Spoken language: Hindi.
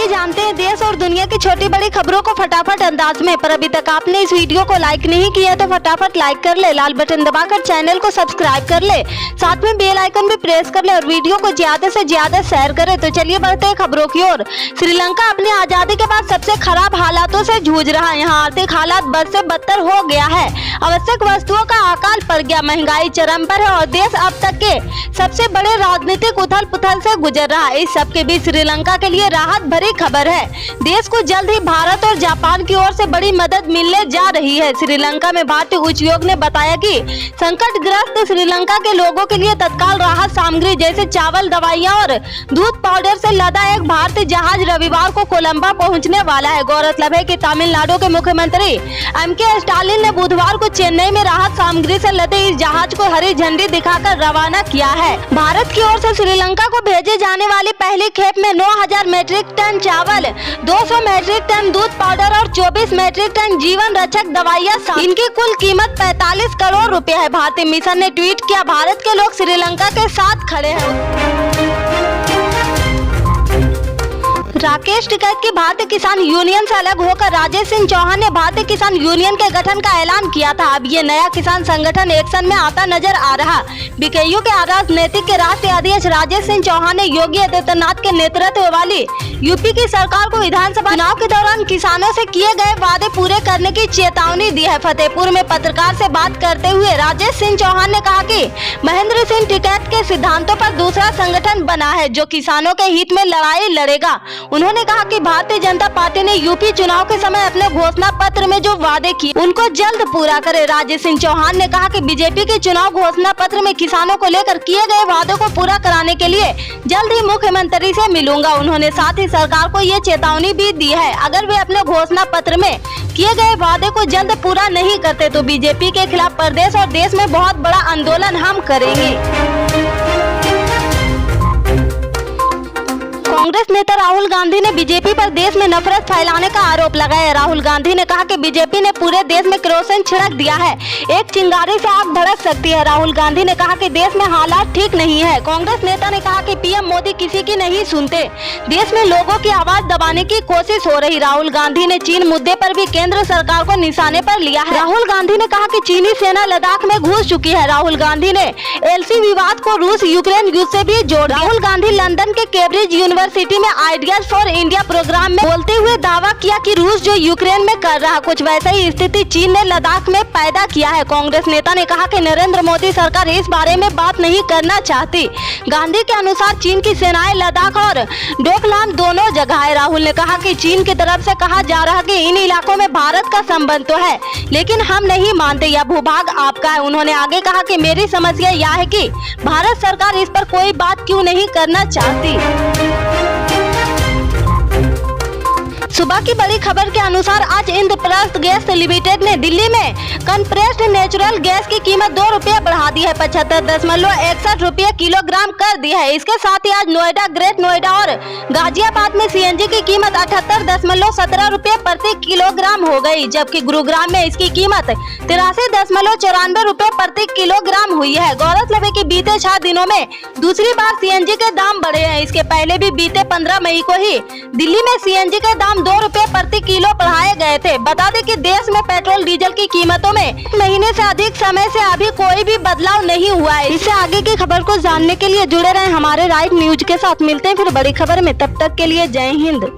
चलिए जानते हैं देश और दुनिया की छोटी बड़ी खबरों को फटाफट अंदाज में। पर अभी तक आपने इस वीडियो को लाइक नहीं किया तो फटाफट लाइक कर ले, लाल बटन दबाकर चैनल को सब्सक्राइब कर ले, साथ में बेल आइकन भी प्रेस कर ले और वीडियो को ज्यादा से ज्यादा शेयर करें। तो चलिए बढ़ते हैं खबरों की ओर। श्रीलंका अपनी आजादी के बाद सबसे खराब हालातों से जूझ रहा है। यहाँ आर्थिक हालात बद से बदतर हो गया है, आवश्यक वस्तुओं का अकाल पड़ गया, महंगाई चरम पर है और देश अब तक के सबसे बड़े राजनीतिक उथल पुथल से गुजर रहा है। इस सबके बीच श्रीलंका के लिए राहत भरी खबर है। देश को जल्द ही भारत और जापान की ओर से बड़ी मदद मिलने जा रही है। श्रीलंका में भारतीय उच्चायोग ने बताया कि संकटग्रस्त श्रीलंका के लोगों के लिए तत्काल राहत सामग्री जैसे चावल, दवाइयां और दूध पाउडर से लदा एक भारतीय जहाज रविवार को कोलंबो पहुंचने वाला है। गौरतलब है कि तमिलनाडु के मुख्यमंत्री एम.के. स्टालिन ने बुधवार को चेन्नई में राहत सामग्री से लदे इस जहाज को हरी झंडी दिखाकर रवाना किया है। भारत की ओर से श्रीलंका को भेजे जाने वाली पहली खेप में 9,000 मीट्रिक टन चावल, 200 मीट्रिक टन दूध पाउडर और 24 मीट्रिक टन जीवन रक्षक दवाइयां, इनकी कुल कीमत 45 करोड़ रुपए है। भारतीय मिशन ने ट्वीट किया, भारत के लोग श्रीलंका के साथ खड़े हैं। राकेश टिकैत की भारतीय किसान यूनियन से अलग होकर राजेश सिंह चौहान ने भारतीय किसान यूनियन के गठन का ऐलान किया था। अब ये नया किसान संगठन एक्शन में आता नजर आ रहा। बीकेयू के राजनीतिक के राष्ट्रीय अध्यक्ष राजेश सिंह चौहान ने योगी आदित्यनाथ के नेतृत्व वाली यूपी की सरकार को विधानसभा चुनाव के दौरान किसानों से किए गए वादे पूरे करने की चेतावनी दी है। फतेहपुर में पत्रकार से बात करते हुए राजेश सिंह चौहान ने कहा कि महेंद्र सिंह टिकैत के सिद्धांतों पर दूसरा संगठन बना है जो किसानों के हित में लड़ाई लड़ेगा। उन्होंने कहा कि भारतीय जनता पार्टी ने यूपी चुनाव के समय अपने घोषणा पत्र में जो वादे किए उनको जल्द पूरा करे। राजेश सिंह चौहान ने कहा कि बीजेपी के चुनाव घोषणा पत्र में किसानों को लेकर किए गए वादों को पूरा कराने के लिए जल्द ही मुख्यमंत्री से मिलूंगा। उन्होंने साथ ही सरकार को ये चेतावनी भी दी है, अगर वे अपने घोषणा पत्र में किए गए वादे को जल्द पूरा नहीं करते तो बीजेपी के खिलाफ प्रदेश और देश में बहुत बड़ा आंदोलन हम करेंगे। कांग्रेस नेता राहुल गांधी ने बीजेपी पर देश में नफरत फैलाने का आरोप लगाया। राहुल गांधी ने कहा कि बीजेपी ने पूरे देश में केरोसिन छिड़क दिया है, एक चिंगारी से आग भड़क सकती है। राहुल गांधी ने कहा कि देश में हालात ठीक नहीं है। कांग्रेस नेता ने कहा कि पीएम मोदी किसी की नहीं सुनते, देश में लोगों की आवाज दबाने की कोशिश हो रही। राहुल गांधी ने चीन मुद्दे पर भी केंद्र सरकार को निशाने पर लिया है। राहुल गांधी ने कहा कि चीनी सेना लद्दाख में घुस चुकी है। राहुल गांधी ने एलसी विवाद को रूस यूक्रेन युद्ध से भी जोड़ा। राहुल गांधी लंदन के कैम्ब्रिज यूनिवर्सिटी में आइडियाज फॉर इंडिया प्रोग्राम में बोलते हुए दावा किया कि रूस जो यूक्रेन में कर रहा कुछ वैसा ही स्थिति चीन ने लद्दाख में पैदा किया है। कांग्रेस नेता ने कहा कि नरेंद्र मोदी सरकार इस बारे में बात नहीं करना चाहती। गांधी के अनुसार चीन की सेनाएं लद्दाख और डोकलाम दोनों जगह है। राहुल ने कहा कि चीन की तरफ से कहा जा रहा कि इन इलाकों में भारत का संबंध तो है लेकिन हम नहीं मानते, यह भूभाग आपका है। उन्होंने आगे कहा कि मेरी समस्या यह है कि भारत सरकार इस पर कोई बात क्यों नहीं करना चाहती। सुबह की बड़ी खबर के अनुसार आज इंद्रप्रस्थ गैस लिमिटेड ने दिल्ली में कंप्रेस्ड नेचुरल गैस की कीमत 2 रुपये बढ़ा दी है, 75.61 रुपये किलोग्राम कर दी है। इसके साथ ही आज नोएडा, ग्रेट नोएडा और गाजियाबाद में सीएनजी की कीमत 78.17 रुपये प्रति किलोग्राम हो गई, जबकि गुरुग्राम में इसकी कीमत 83.94 रुपये प्रति किलोग्राम हुई है। गौरतलब है कि बीते 6 दिनों में दूसरी बार सीएनजी के दाम बढ़े हैं। इसके पहले भी बीते 15 मई को ही दिल्ली में सीएनजी के दाम 2 रुपये प्रति किलो बढ़ाए गए थे। बता दें कि देश में पेट्रोल डीजल की कीमतों में महीने से अधिक समय से अभी कोई भी बदलाव नहीं हुआ है। इससे आगे की खबर को जानने के लिए जुड़े रहें हमारे राइट न्यूज के साथ। मिलते हैं फिर बड़ी खबर में, तब तक के लिए जय हिंद।